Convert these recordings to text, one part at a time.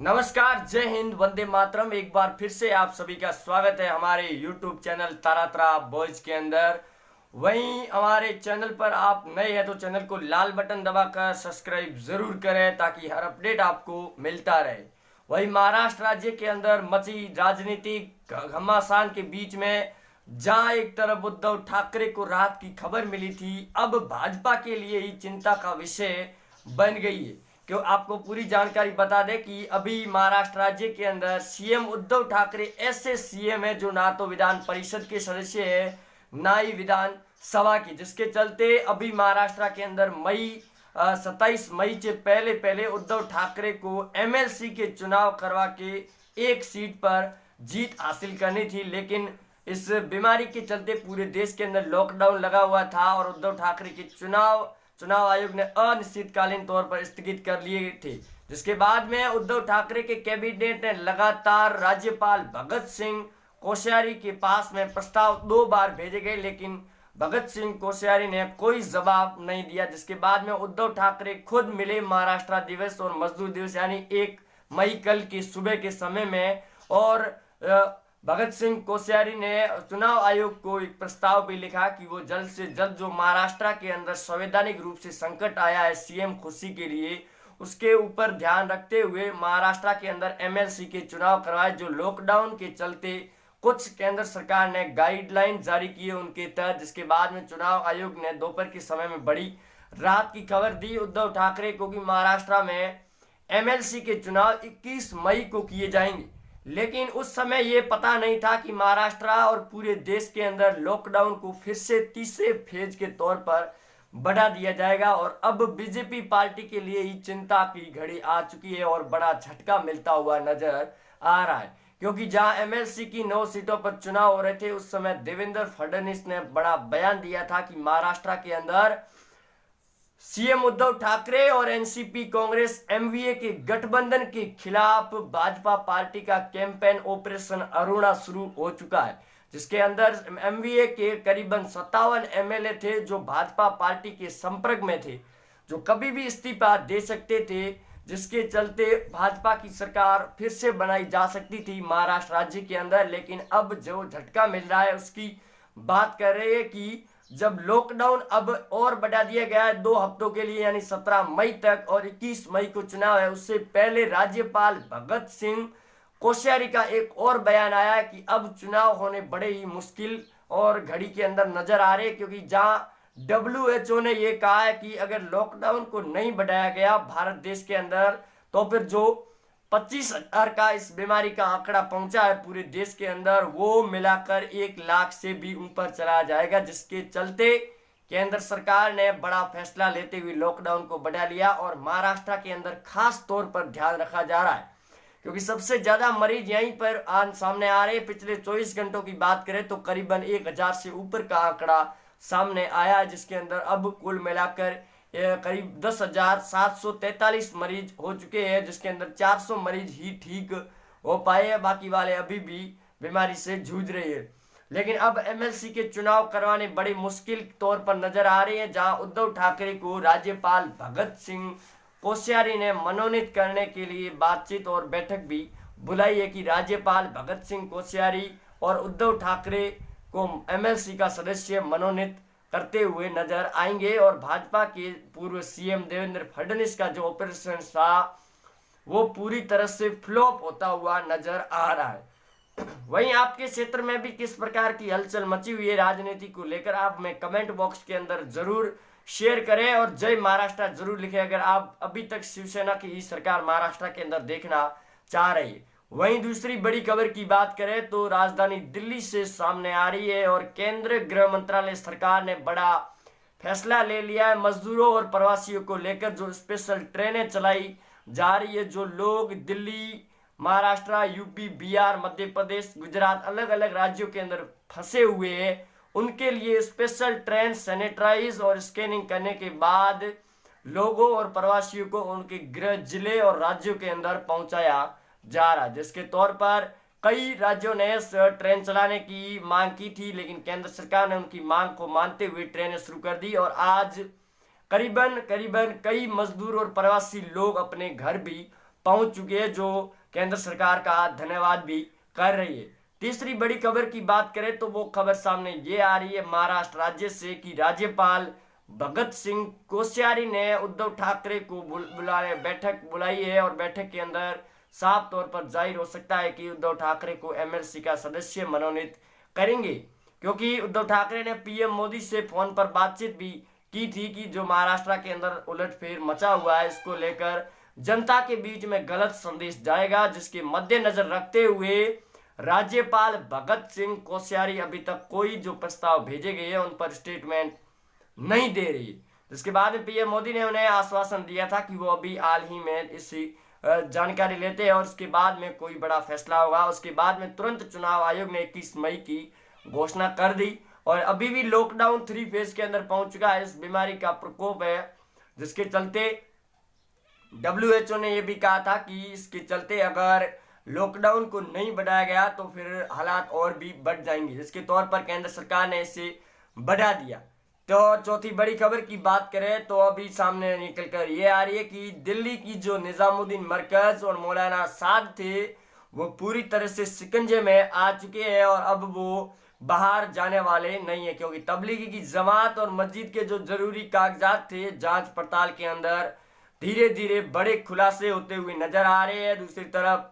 नमस्कार, जय हिंद, वंदे मातरम। एक बार फिर से आप सभी का स्वागत है हमारे YouTube चैनल तारातरा बॉयज के अंदर। वहीं हमारे चैनल पर आप नए हैं तो चैनल को लाल बटन दबाकर सब्सक्राइब जरूर करें ताकि हर अपडेट आपको मिलता रहे। वहीं महाराष्ट्र राज्य के अंदर मची राजनीतिक घमासान के बीच में जहां एक तरफ उद्धव ठाकरे को राहत की खबर मिली थी, अब भाजपा के लिए ही चिंता का विषय बन गई है। क्यों आपको पूरी जानकारी बता दें कि अभी महाराष्ट्र राज्य के अंदर सीएम उद्धव ठाकरे ऐसे सीएम है जो ना तो विधान परिषद के सदस्य है ना ही विधान सभा की, जिसके चलते अभी महाराष्ट्र के अंदर 27 मई से पहले पहले उद्धव ठाकरे को एमएलसी के चुनाव करवा के एक सीट पर जीत हासिल करनी थी। लेकिन इस बीमारी के चलते पूरे देश के अंदर लॉकडाउन लगा हुआ था और उद्धव ठाकरे के चुनाव आयोग ने अनिश्चितकालीन तौर पर स्थगित कर लिए थे, जिसके बाद में उद्धव ठाकरे के कैबिनेट ने लगातार राज्यपाल भगत सिंह कोश्यारी के पास में प्रस्ताव 2 बार भेजे गए, लेकिन भगत सिंह कोश्यारी ने कोई जवाब नहीं दिया। जिसके बाद में उद्धव ठाकरे खुद मिले महाराष्ट्र दिवस और मजदूर दिवस यानी 1 मई कल की सुबह के समय में, और भगत सिंह कोश्यारी ने चुनाव आयोग को एक प्रस्ताव भी लिखा कि वो जल्द से जल्द जो महाराष्ट्र के अंदर संवैधानिक रूप से संकट आया है सीएम खुशी के लिए, उसके ऊपर ध्यान रखते हुए महाराष्ट्र के अंदर एमएलसी के चुनाव करवाए। जो लॉकडाउन के चलते कुछ केंद्र सरकार ने गाइडलाइन जारी की है उनके तहत, जिसके बाद में चुनाव आयोग ने दोपहर के समय में बड़ी राहत की खबर दी उद्धव ठाकरे को कि महाराष्ट्र में एमएलसी के चुनाव 21 मई को किए जाएंगे। लेकिन उस समय ये पता नहीं था कि महाराष्ट्र और पूरे देश के अंदर लॉकडाउन को फिर से तीसरे फेज के तौर पर बढ़ा दिया जाएगा और अब बीजेपी पार्टी के लिए ही चिंता की घड़ी आ चुकी है और बड़ा झटका मिलता हुआ नजर आ रहा है। क्योंकि जहां एमएलसी की 9 सीटों पर चुनाव हो रहे थे, उस समय देवेंद्र फडणवीस ने बड़ा बयान दिया था कि महाराष्ट्र के अंदर सीएम उद्धव ठाकरे और एनसीपी कांग्रेस एमवीए के गठबंधन के खिलाफ भाजपा पार्टी का कैंपेन ऑपरेशन अरुणा शुरू हो चुका है, जिसके अंदर एमवीए के करीबन 57 एमएलए थे जो भाजपा पार्टी के संपर्क में थे, जो कभी भी इस्तीफा दे सकते थे, जिसके चलते भाजपा की सरकार फिर से बनाई जा सकती थी महाराष्ट्र राज्य के अंदर। लेकिन अब जो झटका मिल रहा है उसकी बात कर रहे हैं कि जब लॉकडाउन अब और बढ़ा दिया गया है 2 हफ्तों के लिए यानी 17 मई तक और 21 मई को चुनाव है, उससे पहले राज्यपाल भगत सिंह कोश्यारी का एक और बयान आया है कि अब चुनाव होने बड़े ही मुश्किल और घड़ी के अंदर नजर आ रहे, क्योंकि जहां WHO ने यह कहा है कि अगर लॉकडाउन को नहीं बढ़ाया गया भारत देश के अंदर तो फिर जो 25,000 का इस बीमारी का आंकड़ा पहुंचा है पूरे देश के अंदर, वो मिलाकर 1 लाख से भी ऊपर चला जाएगा। जिसके चलते केंद्र सरकार ने बड़ा फैसला लेते हुए लॉकडाउन को बढ़ा लिया और महाराष्ट्र के अंदर खास तौर पर ध्यान रखा जा रहा है, क्योंकि सबसे ज्यादा मरीज यहीं पर सामने आ रहे हैं। पिछले 24 घंटों की बात करें तो करीबन 1000 से ऊपर का आंकड़ा सामने आया, जिसके अंदर अब कुल मिलाकर करीब 10,743 मरीज हो चुके हैं, जिसके अंदर 400 मरीज ही ठीक हो पाए हैं, बाकी वाले अभी भी बीमारी से जूझ रहे हैं। लेकिन अब एमएलसी के चुनाव करवाने बड़ी मुश्किल तौर पर नजर आ रही है, जहां उद्धव ठाकरे को राज्यपाल भगत सिंह कोश्यारी ने मनोनीत करने के लिए बातचीत और बैठक भी बुलाई है कि राज्यपाल भगत सिंह कोश्यारी और उद्धव ठाकरे को एमएलसी का सदस्य मनोनीत करते हुए नजर आएंगे और भाजपा के पूर्व सीएम देवेंद्र फडणवीस का जो ऑपरेशन था वो पूरी तरह से फ्लॉप होता हुआ नजर आ रहा है। वहीं आपके क्षेत्र में भी किस प्रकार की हलचल मची हुई है राजनीति को लेकर, आप हमें कमेंट बॉक्स के अंदर जरूर शेयर करें और जय महाराष्ट्र जरूर लिखें अगर आप अभी तक शिवसेना की ही सरकार महाराष्ट्र के अंदर देखना चाह रही है। वहीं दूसरी बड़ी खबर की बात करें तो राजधानी दिल्ली से सामने आ रही है और केंद्रीय गृह मंत्रालय सरकार ने बड़ा फैसला ले लिया है मजदूरों और प्रवासियों को लेकर। जो स्पेशल ट्रेनें चलाई जा रही है, जो लोग दिल्ली, महाराष्ट्र, यूपी, बिहार, मध्य प्रदेश, गुजरात अलग अलग राज्यों के अंदर फंसे हुए हैं, उनके लिए स्पेशल ट्रेन सैनिटाइज और स्कैनिंग करने के बाद लोगों और प्रवासियों को उनके गृह जिले और राज्यों के अंदर पहुंचाया जा रहा है। जिसके तौर पर कई राज्यों ने ट्रेन चलाने की मांग की थी, लेकिन केंद्र सरकार ने उनकी मांग को मानते हुए ट्रेनें शुरू कर दी और आज करीबन कई मजदूर और प्रवासी लोग अपने घर भी पहुंच चुके हैं, जो केंद्र सरकार का धन्यवाद भी कर रही है। तीसरी बड़ी खबर की बात करें तो वो खबर सामने ये आ रही है महाराष्ट्र राज्य से कि राज्यपाल भगत सिंह कोश्यारी ने उद्धव ठाकरे को बुलाने बैठक बुलाई है, और बैठक के अंदर साफ तौर पर जाहिर हो सकता है कि उद्धव ठाकरे को एमएलसी का सदस्य मनोनीत करेंगे, क्योंकि उद्धव ठाकरे ने पीएम मोदी से फोन पर बातचीत भी की थी कि जो महाराष्ट्र के अंदर उलटफेर मचा हुआ है इसको लेकर जनता के बीच में गलत संदेश जाएगा, जिसके मद्देनजर रखते हुए राज्यपाल भगत सिंह कोश्यारी अभी तक कोई जो प्रस्ताव भेजे गए हैं उन पर स्टेटमेंट नहीं दे रही। जिसके बाद में पीएम मोदी ने उन्हें आश्वासन दिया था कि वो अभी हाल ही में इसी जानकारी लेते हैं और उसके बाद में कोई बड़ा फैसला होगा। उसके बाद में तुरंत चुनाव आयोग ने 21 मई की घोषणा कर दी, और अभी भी लॉकडाउन 3 फेज के अंदर पहुंच चुका है। इस बीमारी का प्रकोप है, जिसके चलते WHO ने यह भी कहा था कि इसके चलते अगर लॉकडाउन को नहीं बढ़ाया गया तो फिर हालात और भी बढ़ जाएंगे, जिसके तौर पर केंद्र सरकार ने इसे बढ़ा दिया। तो चौथी बड़ी खबर की बात करें तो अभी सामने निकलकर ये आ रही है कि दिल्ली की जो निजामुद्दीन मरकज और मौलाना साद थे वो पूरी तरह से शिकंजे में आ चुके हैं, और अब वो बाहर जाने वाले नहीं है, क्योंकि तबलीगी की जमात और मस्जिद के जो जरूरी कागजात थे जांच पड़ताल के अंदर धीरे धीरे बड़े खुलासे होते हुए नजर आ रहे हैं। दूसरी तरफ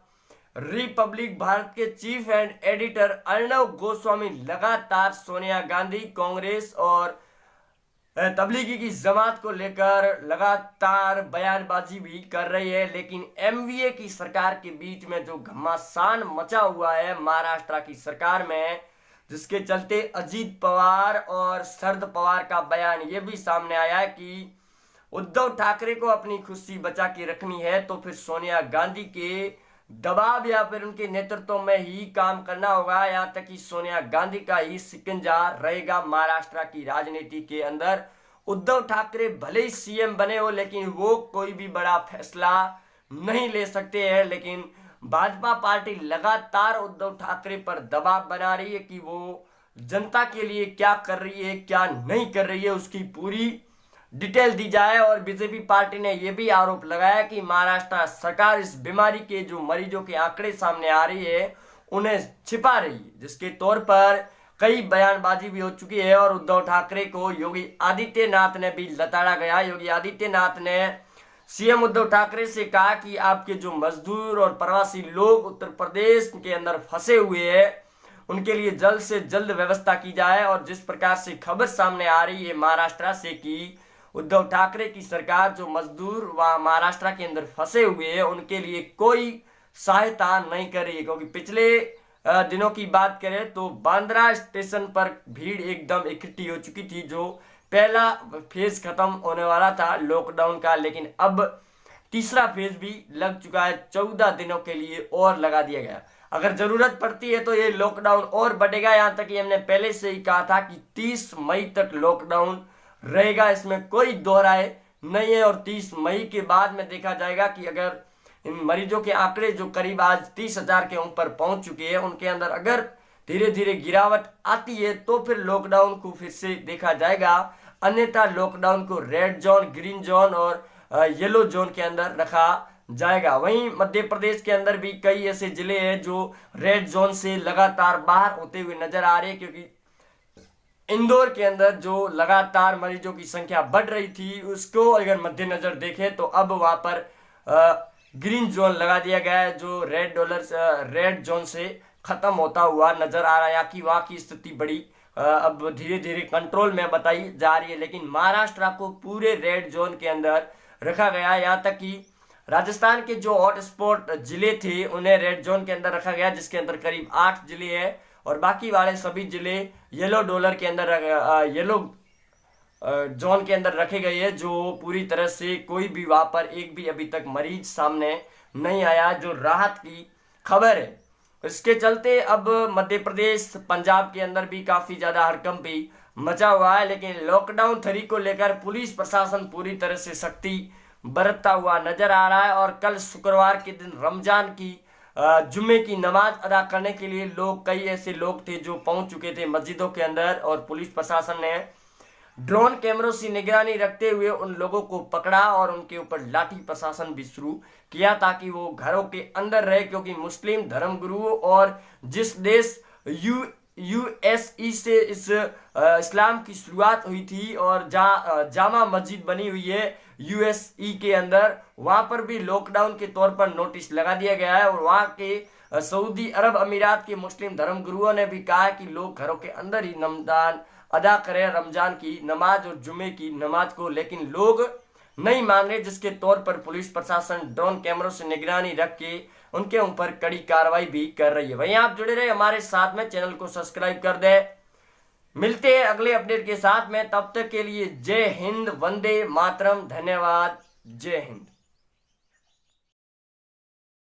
रिपब्लिक भारत के chief and editor Arnab Goswami लगातार सोनिया गांधी, कांग्रेस और तबलीगी की जमात को लेकर लगातार बयानबाजी भी कर रही है, लेकिन एमवीए की सरकार के बीच में जो घमासान मचा हुआ है महाराष्ट्र की सरकार में, जिसके चलते अजीत पवार और शरद पवार का बयान ये भी सामने आया है कि उद्धव ठाकरे को अपनी खुशी बचा के रखनी है तो फिर सोनिया गांधी के दबाव या फिर उनके नेतृत्व में ही काम करना होगा। यहाँ तक कि सोनिया गांधी का ही शिकंजा रहेगा महाराष्ट्र की राजनीति के अंदर। उद्धव ठाकरे भले ही सीएम बने हो, लेकिन वो कोई भी बड़ा फैसला नहीं ले सकते हैं। लेकिन भाजपा पार्टी लगातार उद्धव ठाकरे पर दबाव बना रही है कि वो जनता के लिए क्या कर रही है, क्या नहीं कर रही है, उसकी पूरी डिटेल दी जाए। और बीजेपी पार्टी ने यह भी आरोप लगाया कि महाराष्ट्र सरकार इस बीमारी के जो मरीजों के आंकड़े सामने आ रही है उन्हें छिपा रही है, जिसके तौर पर कई बयानबाजी भी हो चुकी है। और उद्धव ठाकरे को योगी आदित्यनाथ ने भी लताड़ा गया। योगी आदित्यनाथ ने सीएम उद्धव ठाकरे से कहा कि आपके जो मजदूर और प्रवासी लोग उत्तर प्रदेश के अंदर फंसे हुए हैं उनके लिए जल्द से जल्द व्यवस्था की जाए। और जिस प्रकार से खबर सामने आ रही है महाराष्ट्र से कि उद्धव ठाकरे की सरकार जो मजदूर वहां महाराष्ट्र के अंदर फंसे हुए हैं उनके लिए कोई सहायता नहीं कर रही है, क्योंकि पिछले दिनों की बात करें तो बांद्रा स्टेशन पर भीड़ एकदम इकट्ठी हो चुकी थी, जो पहला फेज खत्म होने वाला था लॉकडाउन का, लेकिन अब तीसरा फेज भी लग चुका है। 14 दिनों के लिए और लगा दिया गया। अगर जरूरत पड़ती है तो ये लॉकडाउन और बढ़ेगा। यहाँ तक कि हमने पहले से ही कहा था कि 30 मई तक लॉकडाउन रहेगा, इसमें कोई दोहराए नहीं है। और 30 मई के बाद में देखा जाएगा कि अगर इन मरीजों के आंकड़े जो करीब आज 30,000 के ऊपर पहुंच चुके हैं उनके अंदर अगर धीरे धीरे गिरावट आती है तो फिर लॉकडाउन को फिर से देखा जाएगा, अन्यथा लॉकडाउन को रेड जोन, ग्रीन जोन और येलो जोन के अंदर रखा जाएगा। वहीं मध्य प्रदेश के अंदर भी कई ऐसे जिले हैं जो रेड जोन से लगातार बाहर होते हुए नजर आ रहे हैं, क्योंकि इंदौर के अंदर जो लगातार मरीजों की संख्या बढ़ रही थी उसको अगर मद्देनजर देखें तो अब वहां पर ग्रीन जोन लगा दिया गया है, जो रेड जोन से खत्म होता हुआ नजर आ रहा है कि वहां की स्थिति बड़ी अब धीरे धीरे कंट्रोल में बताई जा रही है। लेकिन महाराष्ट्र को पूरे रेड जोन के अंदर रखा गया। यहाँ तक कि राजस्थान के जो हॉटस्पॉट जिले थे उन्हें रेड जोन के अंदर रखा गया, जिसके अंदर करीब 8 जिले हैं और बाकी वाले सभी जिले येलो जोन के अंदर रखे गए हैं, जो पूरी तरह से कोई भी वहां पर एक भी अभी तक मरीज सामने नहीं आया, जो राहत की खबर है। इसके चलते अब मध्य प्रदेश, पंजाब के अंदर भी काफी ज्यादा हड़कंप भी मचा हुआ है। लेकिन लॉकडाउन 3 को लेकर पुलिस प्रशासन पूरी तरह से सख्ती बरतता हुआ नजर आ रहा है। और कल शुक्रवार के दिन रमजान की जुम्मे की नमाज अदा करने के लिए कई ऐसे लोग थे जो पहुंच चुके थे मस्जिदों के अंदर, और पुलिस प्रशासन ने ड्रोन कैमरों से निगरानी रखते हुए उन लोगों को पकड़ा और उनके ऊपर लाठी प्रशासन भी शुरू किया ताकि वो घरों के अंदर रहे, क्योंकि मुस्लिम धर्मगुरुओं और जिस देश यूएसई से इस इस्लाम की शुरुआत हुई थी और जामा मस्जिद बनी हुई है यूएसई के अंदर, वहां पर भी लॉकडाउन के तौर पर नोटिस लगा दिया गया है। और वहां के सऊदी अरब अमीरात के मुस्लिम धर्मगुरुओं ने भी कहा है कि लोग घरों के अंदर ही नमाज अदा करें, रमजान की नमाज और जुमे की नमाज को, लेकिन लोग नहीं मान रहे, जिसके तौर पर पुलिस प्रशासन ड्रोन कैमरों से निगरानी रख के उनके ऊपर कड़ी कार्रवाई भी कर रही है। वहीं आप जुड़े रहे हमारे साथ में, चैनल को सब्सक्राइब कर दे। मिलते हैं अगले अपडेट के साथ में, तब तक के लिए जय हिंद, वंदे मातरम, धन्यवाद, जय हिंद।